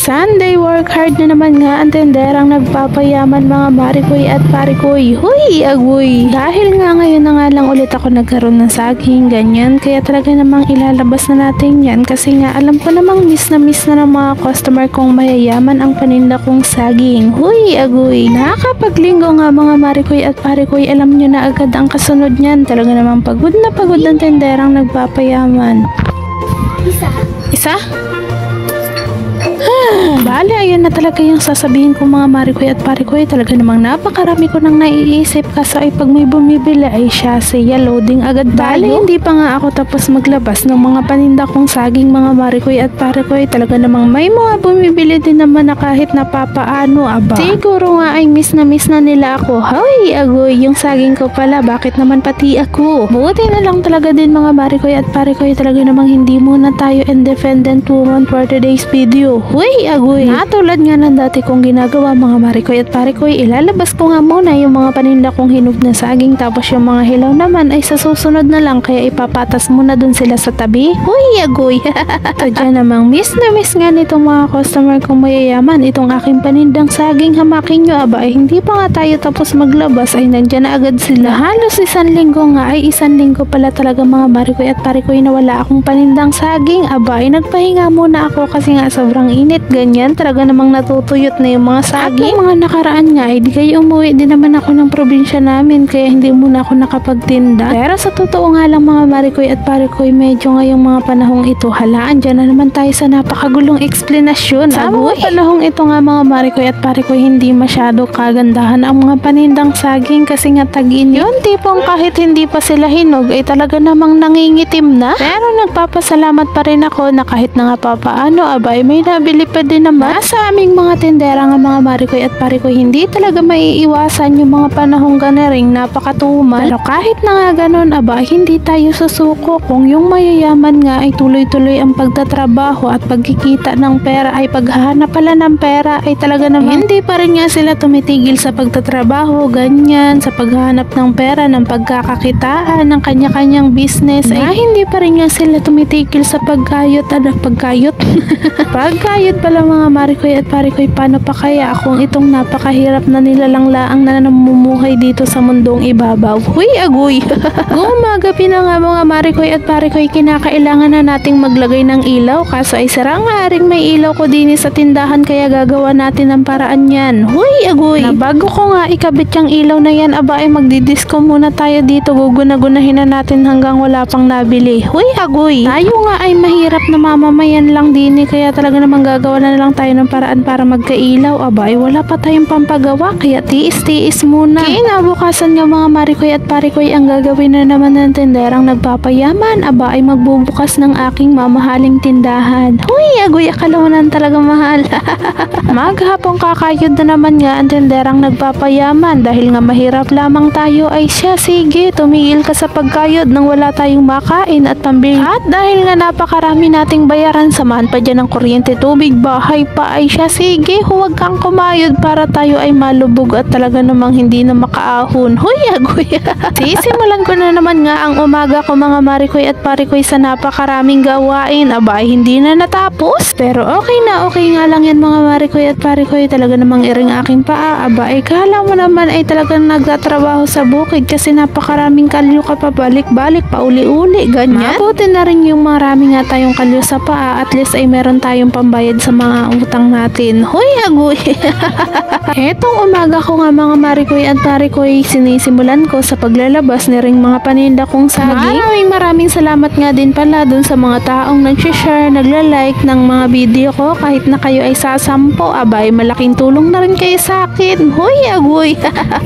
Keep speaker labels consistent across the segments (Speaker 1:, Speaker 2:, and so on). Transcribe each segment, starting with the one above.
Speaker 1: Sunday work hard na naman nga ang tenderang nagpapayaman mga marikoy at parikoy. Huy, agoy! Dahil nga ngayon na nga lang ulit ako nagkaroon ng saging, ganyan. Kaya talaga namang ilalabas na natin yan kasi nga alam ko namang miss na ng mga customer kong mayayaman ang paninda kong saging. Huy, agoy! Nakakapaglinggo nga mga marikoy at parikoy, alam nyo na agad ang kasunod niyan. Talaga namang pagod na pagod ang tenderang nagpapayaman. Isa? Bale, ayan na talaga yung sasabihin ko mga marikoy at parikoy. Talaga namang napakarami ko nang naiisip kaso ay pag may bumibili ay siya siya loading agad tayo. Bale, hindi pa nga ako tapos maglabas ng mga paninda kong saging mga marikoy at parikoy. Talaga namang may mga bumibili din naman na kahit napapaano aba. Siguro nga ay miss na nila ako. Hoy, agoy, yung saging ko pala, bakit naman pati ako? Buti na lang talaga din mga marikoy at parikoy. Talaga namang hindi muna tayo independent woman for today's video. Huy, agoy! Natulad nga ng dati kong ginagawa mga marikoy at parikoy, ilalabas ko nga muna yung mga paninda kong hinog na saging tapos yung mga hilaw naman ay sa susunod na lang kaya ipapatas muna dun sila sa tabi. Huy, agoy! So dyan namang miss na miss nga nitong mga customer kong mayayaman itong aking panindang saging. Hamakin nyo aba ay hindi pa nga tayo tapos maglabas ay nandyan na agad sila. Halos isang linggo nga ay isang linggo pala talaga mga marikoy at parikoy na wala akong panindang saging. Aba ay nagpahinga muna ako kasi nga sobrang init, ganyan, talaga namang natutuyot na yung mga saging. At mga nakaraan nga, di kayo umuwi din naman ako ng probinsya namin, kaya hindi muna ako nakapagtinda. Pero sa totoo nga lang mga marikoy at parikoy, medyo ngayong mga panahong ito, halaan dyan na naman tayo sa napakagulong eksplanasyon. Sa mga panahong ito nga mga marikoy at parikoy, hindi masyado kagandahan ang mga panindang saging kasi nga tag-init. Yun, tipong kahit hindi pa sila hinog, ay talaga namang nangingitim na. Pero nagpapasalamat pa rin ako na kahit na nga papaano, abay, may nabili pa din naman. Sa aming mga tendera nga mga marikoy at parikoy, hindi talaga maiiwasan yung mga panahong ganaring napakatumal. Pero kahit na nga ganun, aba, hindi tayo susuko kung yung mayayaman nga ay tuloy-tuloy ang pagtatrabaho at pagkikita ng pera ay paghahanap pala ng pera ay talaga naman hindi pa rin nga sila tumitigil sa pagtatrabaho, ganyan, sa paghahanap ng pera, ng pagkakakitaan ng kanya-kanyang business ay hindi pa rin nga sila tumitigil sa pagkayot. Pagkayot pala mga marikoy at parikoy, paano pa kaya kung itong napakahirap na nilalanglaang na namumuhay dito sa mundong ibabaw? Huy, agoy! Gumagabi na nga mga marikoy at parikoy, kinakailangan na nating maglagay ng ilaw kaso ay sara nga ring may ilaw ko din sa tindahan kaya gagawa natin ng paraan yan. Huy, agoy! Na bago ko nga ikabit yung ilaw na yan, aba ay magdidisco muna tayo dito, gugunagunahin na natin hanggang wala pang nabili. Huy, agoy! Tayo nga ay mahirap na mamamayan lang din kaya talaga namang gagawa na lang tayo ng paraan para magkailaw. Aba ay wala pa tayong pampagawa kaya tiis-tiis muna. Kinabukasan nga mga marikoy at parikoy, ang gagawin na naman ng tenderang nagpapayaman, aba ay magbubukas ng aking mamahaling tindahan. Huy, agoy, akala mo na talaga mahal. Maghapong kakayod na naman nga ang tenderang nagpapayaman dahil nga mahirap lamang tayo ay siya, sige, tumigil ka sa pagkayod nang wala tayong makain at pambili. At dahil nga napakarami nating bayaran, samahan pa dyan ng kuryente, tubig, bahay pa ay siya, sige, huwag kang kumayod para tayo ay malubog at talaga namang hindi na makaahon. Huy, agoy! Sisimulan ko na naman nga ang umaga ko mga marikoy at parikoy sa napakaraming gawain. Aba ay hindi na natapos. Pero okay nga lang yan mga marikoy at parikoy. Talaga namang iring aking paa. Aba ay kala mo naman ay talagang nagtatrabaho sa bukid kasi napakaraming kalyo ka pa balik-balik pa uli-uli, ganyan. Mabuti na rin yung marami nga tayong kalyo sa paa, at least ay meron tayong pambayad sa mga utang natin. Huy, agoy! Etong umaga ko nga mga marikoy at parikoy, sinisimulan ko sa paglalabas ni ring mga paninda kong saging. Maraming salamat nga din pala dun sa mga taong nag-share, nagla-like ng mga video ko. Kahit na kayo ay sasampo, abay, malaking tulong na rin kayo sa akin. Huy, agoy!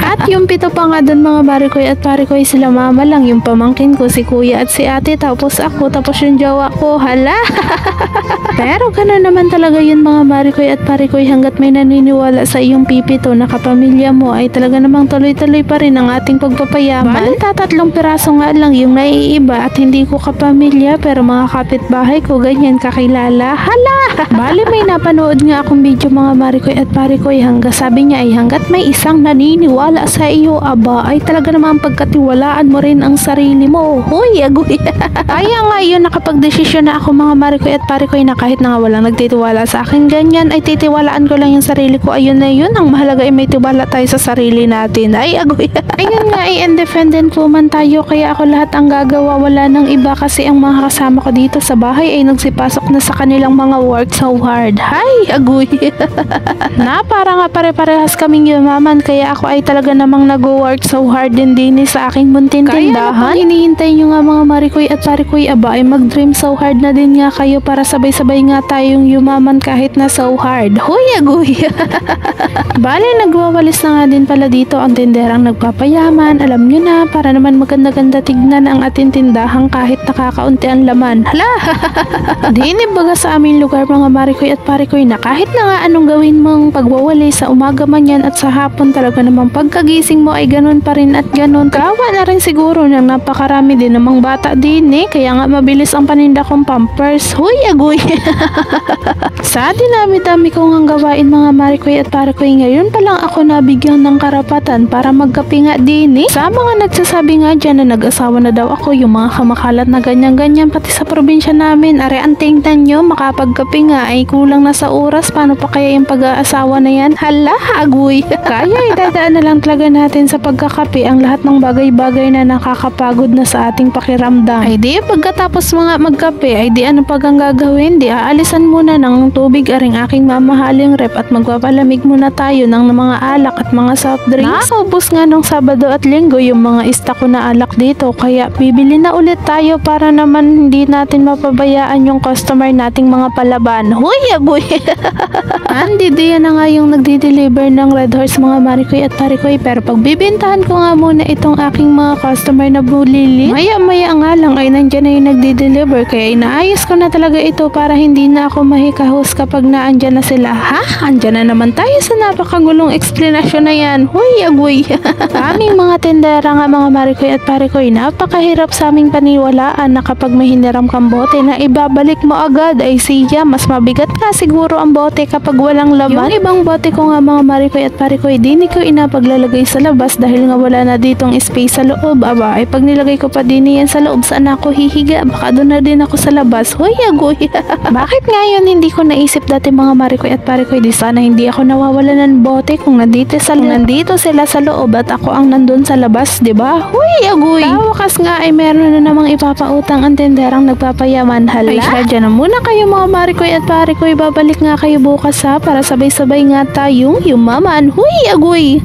Speaker 1: At yung pito pa nga dun mga marikoy at parikoy, sila mama lang, yung pamangkin ko, si kuya at si ate, tapos ako, tapos yung jowa ko. Hala! Pero gano'n naman talaga yun mga marikoy at parikoy, hanggat may naniniwala sa iyong pipito na kapamilya mo ay talaga namang tuloy-tuloy pa rin ang ating pagpapayaman. Bali, tatlong piraso nga lang yung naiiba at hindi ko kapamilya pero mga kapitbahay ko, ganyan, kakilala. Hala! Bali, may napanood nga akong video mga marikoy at parikoy, hanggang sabi niya ay hanggat may isang naniniwala sa iyo, aba ay talaga namang pagkatiwalaan mo rin ang sarili mo. Huy, agoy! Kaya nga yun, nakapag-desisyon na ako mga marikoy at parikoy na kahit na nga walang nagtitiwala sa akin ganyan, ganyan ay titiwalaan ko lang yung sarili ko. Ayun na yun, ang mahalaga ay may tiwala tayo sa sarili natin. Ay agoy. Ayun nga ay independent woman tayo, kaya ako lahat ang gagawa, wala nang iba kasi ang mga kasama ko dito sa bahay ay nagsipasok na sa kanilang mga work so hard. Hay agoy. Na para nga pare-parehas kaming yumaman, kaya ako ay talaga namang nag-work so hard din sa aking muntin tindahan. Kaya hinihintay nyo nga mga Marikoy at Parikoy, aba ay mag-dream so hard na din nga kayo para sabay-sabay nga tayong yumaman kahit na so hard. Huy agoy. Bale, nagwawalis na nga din pala dito ang tinderang nagpapayaman. Alam nyo na, para naman maganda-ganda tignan ang ating tindahan kahit nakakaunti ang laman. Hala! Baga sa aming lugar mga Marikoy at Parikoy na kahit na nga anong gawin mong pagwawali sa umaga man yan at sa hapon, talaga namang pagkagising mo ay ganun pa rin at ganun. Kawa na rin siguro ng napakarami din namang bata din kaya nga mabilis ang paninda kong Pampers. Huy agoy. Sa dinami-dami kong ang gawain mga Marikoy at Parikoy, ngayon pa lang ako nabigyan ng karapatan para magkape nga din Sa mga nagsasabi nga dyan na nag-asawa na daw ako, yung mga kamakalat na ganyan-ganyan pati sa probinsya namin, are ang tingnan nyo, makapagkape nga ay kulang na sa oras, paano pa kaya yung pag-aasawa na yan? Hala agoy. Kaya itadaan na lang talaga natin sa pagkakape ang lahat ng bagay-bagay na nakakapagod na sa ating pakiramdam. Ay di pagkatapos mga magkape ay di ano pag ang gagawin, di aalisan muna ng tubig aring aking mamahaling rep at magpapalamig muna tayo ng mga alak at mga soft drinks. Naubos nga nung Sabado at Linggo yung mga stock ko na alak dito, kaya bibili na ulit tayo para naman hindi natin mapabayaan yung customer nating mga palaban. Huy agoy. Andi diyan na nga yung nagdi-deliver ng Red Horse mga Marikoy at Parikoy, pero pagbibintahan ko nga muna itong aking mga customer na bulili, maya-maya nga lang ay nandyan na yung nagdi-deliver, kaya inaayos ko na talaga ito para hindi na ako mahikahos kapag naandyan na sila. Ha? Andyan na naman tayo sa napakagulong explanation na yan. Huy agoy. Aming mga tendera nga mga Marikoy at Parikoy, napakahirap sa aming paniwalaan na kapag may hiniram kang bote na ibabalik mo agad ay siya, mas mabigat nga siguro ang bote kapag walang laman. Yung ibang bote ko nga mga Marikoy at Parikoy, di ko inapaglalagay sa labas dahil nga wala na ditong space sa loob. Aba ay pag nilagay ko pa din yan sa loob, saan ako hihiga? Baka doon na din ako sa labas. Huy agoy. Bakit ngayon hindi ko naisip dati mga Marikoy at Parikoy, di sana hindi ako nawawala ng bote kung nandito sila sa loob at ako ang nandun sa labas, di ba? Huy agoy. Tawakas nga ay meron na namang ipapautang ang tenderang nagpapayaman. Hala. Ay siya, dyan na muna kayo mga Marikoy at Parikoy, babalik nga kayo bukas para sabay-sabay nga tayong yumaman. Huy agoy.